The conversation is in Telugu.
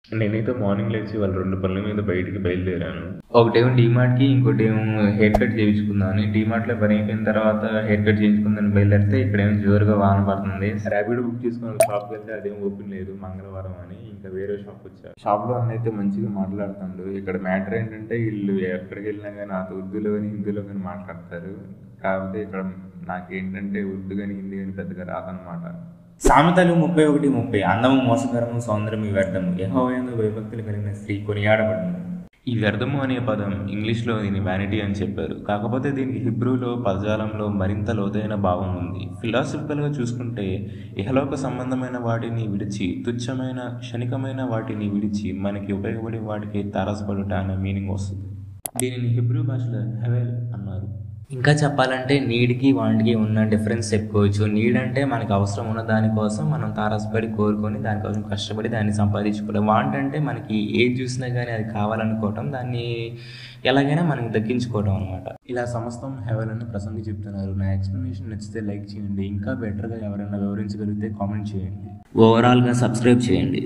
నేనైతే మార్నింగ్ లేచి వాళ్ళ 2 పనుల మీద బయటికి బయలుదేరాను. ఒకటేమో డీమార్ట్‌కి, ఇంకోటేమో హెయిర్ కట్ చేయించుకుందామని. డీమార్ట్‌లో పని అయిపోయిన తర్వాత హెయిర్ కట్ చేయించుకుందామని బయలుదేరితే ఇక్కడేమో జోరుగా వాన పడుతుంది. ర్యాపిడో బుక్ చేసుకుని ఒక షాప్కి వెళ్తే అదేం ఓపెన్ లేదు మంగళవారం అని. ఇంకా వేరే షాప్ వచ్చా. షాప్లో అన్నైతే మంచిగా మాట్లాడుతాడు. ఇక్కడ మ్యాటర్ ఏంటంటే వీళ్ళు ఎక్కడికి వెళ్ళినా కానీ నాతో ఉర్దూలో కానీ హిందీలో కానీ మాట్లాడతారు. కాకపోతే ఇక్కడ నాకేంటంటే ఉర్దూ కానీ హిందీ కానీ పెద్దగా రాదనమాట. సామెతలు 31:30 అందము మోసకరము సౌందర్యము వ్యర్థము యెహోవాయందు భయభక్తులు కలిగిన స్త్రీ కొనియాడబడును. ఈ వ్యర్థము అనే పదం ఇంగ్లీష్లో దీని వ్యానిటీ అని చెప్పారు. కాకపోతే దీనికి హిబ్రూలో పదజాలంలో మరింత లోతైన భావం ఉంది. ఫిలాసఫికల్గా చూసుకుంటే ఇహలోక సంబంధమైన వాటిని విడిచి, తుచ్చమైన క్షణికమైన వాటిని విడిచి మనకి ఉపయోగపడే వాటికి తారసపడుట అనే మీనింగ్ వస్తుంది. దీనిని హిబ్రూ భాషలో హెవెల్ అన్నారు. ఇంకా చెప్పాలంటే నీడ్కి వాంట్కి ఉన్న డిఫరెన్స్ చెప్పుకోవచ్చు. నీడ్ అంటే మనకు అవసరం ఉన్న దానికోసం మనం తారసపడి కోరుకొని దానికోసం కష్టపడి దాన్ని సంపాదించుకోవడం. వాంట్ అంటే మనకి ఏది చూసినా కానీ అది కావాలనుకోవటం, దాన్ని ఎలాగైనా మనకి దక్కించుకోవడం అనమాట. ఇలా సమస్తం హెవెల్ అని ప్రసంగి చెప్తున్నారు. నా ఎక్స్ప్లెనేషన్ నచ్చితే లైక్ చేయండి. ఇంకా బెటర్గా ఎవరైనా వివరించగలిగితే కామెంట్ చేయండి. ఓవరాల్గా సబ్స్క్రైబ్ చేయండి.